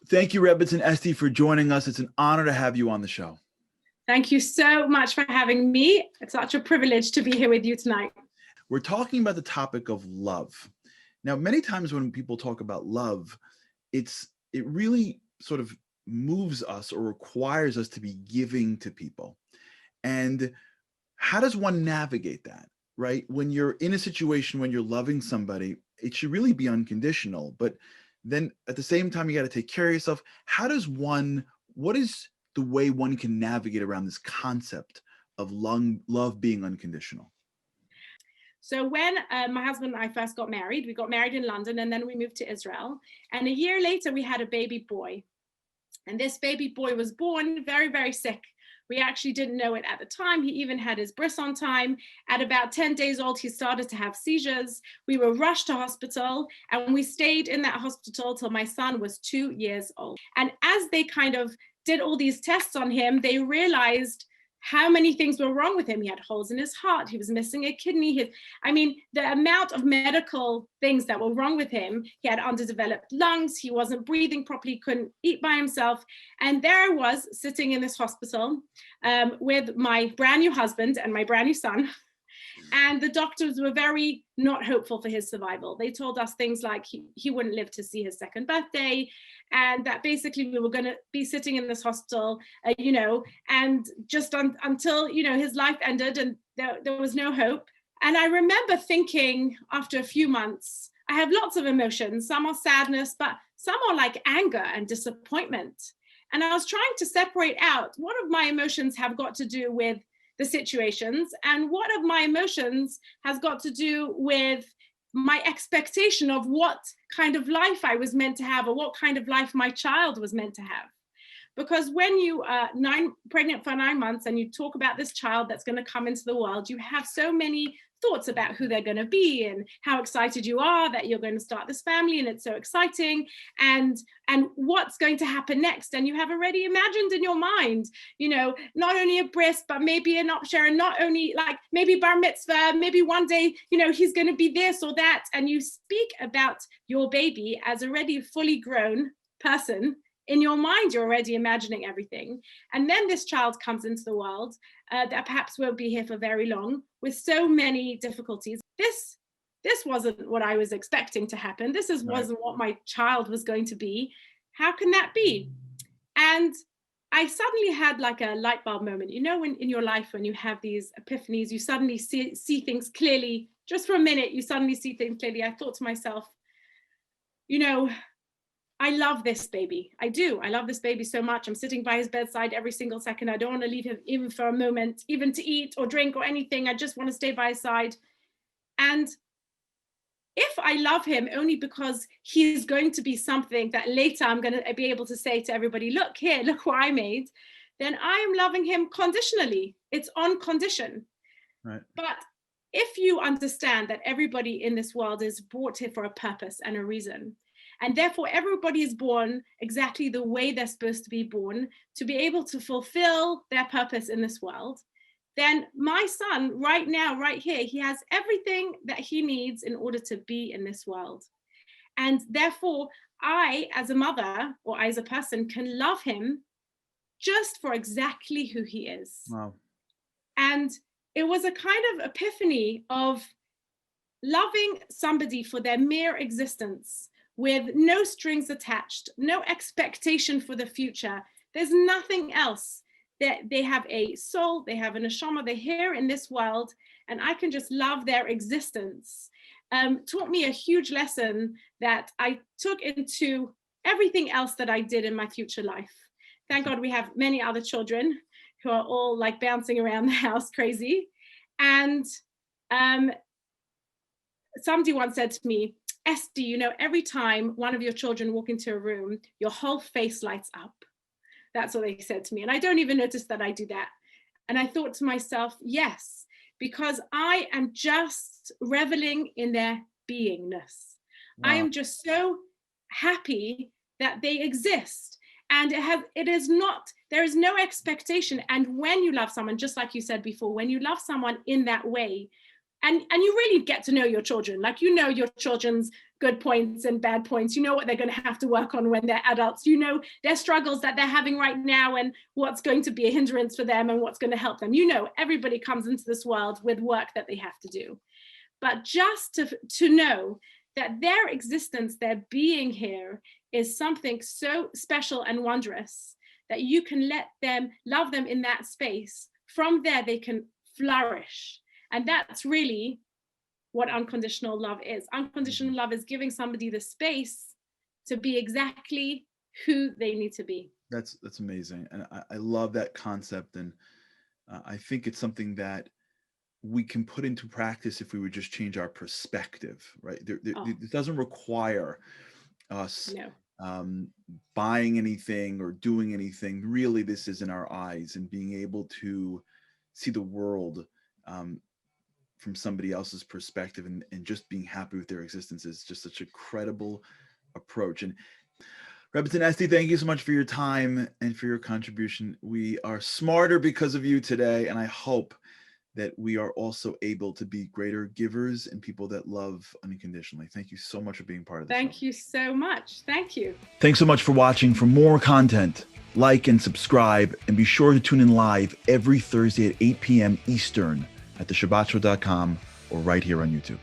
Thank you, Rebitz and Esti, for joining us. It's an honor to have you on the show. Thank you so much for having me. It's such a privilege to be here with you tonight. We're talking about the topic of love. Now, many times when people talk about love, it really sort of moves us or requires us to be giving to people. And how does one navigate that, right? When you're in a situation when you're loving somebody, it should really be unconditional. But then at the same time, you got to take care of yourself. What is the way one can navigate around this concept of love being unconditional? So when my husband and I first got married, we got married in London and then we moved to Israel. And a year later, we had a baby boy. And this baby boy was born very, very sick. We actually didn't know it at the time. He even had his bris on time. At about 10 days old, he started to have seizures. We were rushed to hospital and we stayed in that hospital till my son was 2 years old. And as they kind of did all these tests on him, they realized how many things were wrong with him. He had holes in his heart. He was missing a kidney. The amount of medical things that were wrong with him. He had underdeveloped lungs. He wasn't breathing properly, couldn't eat by himself. And there I was sitting in this hospital with my brand new husband and my brand new son. And the doctors were very not hopeful for his survival. They told us things like he wouldn't live to see his second birthday, and that basically we were going to be sitting in this hospital, and just until, his life ended and there was no hope. And I remember thinking after a few months, I have lots of emotions. Some are sadness, but some are like anger and disappointment. And I was trying to separate out what of my emotions have got to do with the situations and what of my emotions has got to do with my expectation of what kind of life I was meant to have or what kind of life my child was meant to have. Because when you are pregnant for 9 months and you talk about this child that's going to come into the world, you have so many thoughts about who they're going to be and how excited you are that you're going to start this family and it's so exciting and what's going to happen next. And you have already imagined in your mind, not only a bris, but maybe an upshare, and not only like maybe bar mitzvah, maybe one day, he's going to be this or that. And you speak about your baby as already a fully grown person. In your mind, you're already imagining everything. And then this child comes into the world that perhaps won't be here for very long with so many difficulties. This wasn't what I was expecting to happen. Wasn't what my child was going to be. How can that be? And I suddenly had like a light bulb moment. When in your life, when you have these epiphanies, you suddenly see things clearly. Just for a minute, you suddenly see things clearly. I thought to myself, I love this baby. I do. I love this baby so much. I'm sitting by his bedside every single second. I don't want to leave him even for a moment, even to eat or drink or anything. I just want to stay by his side. And if I love him only because he's going to be something that later I'm going to be able to say to everybody, look here, look what I made, then I am loving him conditionally. It's on condition. Right. But if you understand that everybody in this world is brought here for a purpose and a reason, and therefore everybody is born exactly the way they're supposed to be born to be able to fulfill their purpose in this world, then my son right now, right here, he has everything that he needs in order to be in this world. And therefore I, as a mother or as a person, can love him just for exactly who he is. Wow. And it was a kind of epiphany of loving somebody for their mere existence, with no strings attached, no expectation for the future. There's nothing else. They have a soul, they have an neshama, they're here in this world, and I can just love their existence. Taught me a huge lesson that I took into everything else that I did in my future life. Thank God we have many other children who are all like bouncing around the house crazy. And somebody once said to me, Esti, every time one of your children walk into a room, your whole face lights up. That's what they said to me. And I don't even notice that I do that. And I thought to myself, yes, because I am just reveling in their beingness. Wow. I am just so happy that they exist. And there is no expectation. And when you love someone, just like you said before, when you love someone in that way, And you really get to know your children. Like, you know your children's good points and bad points. You know what they're going to have to work on when they're adults. You know their struggles that they're having right now and what's going to be a hindrance for them and what's going to help them. You know, everybody comes into this world with work that they have to do. But just to know that their existence, their being here, is something so special and wondrous that you can let them, love them in that space. From there, they can flourish. And that's really what unconditional love is. Unconditional love is giving somebody the space to be exactly who they need to be. That's amazing. And I love that concept. And I think it's something that we can put into practice if we would just change our perspective, right? It doesn't require us buying anything or doing anything. Really, this is in our eyes, and being able to see the world from somebody else's perspective, and just being happy with their existence is just such a credible approach. And Rebbetzin Esti, thank you so much for your time and for your contribution. We are smarter because of you today, and I hope that we are also able to be greater givers and people that love unconditionally. Thank you so much for being part of the show. Thank you so much. Thank you. Thanks so much for watching. For more content, like and subscribe, and be sure to tune in live every Thursday at 8 p.m. Eastern at theshabbatshow.com or right here on YouTube.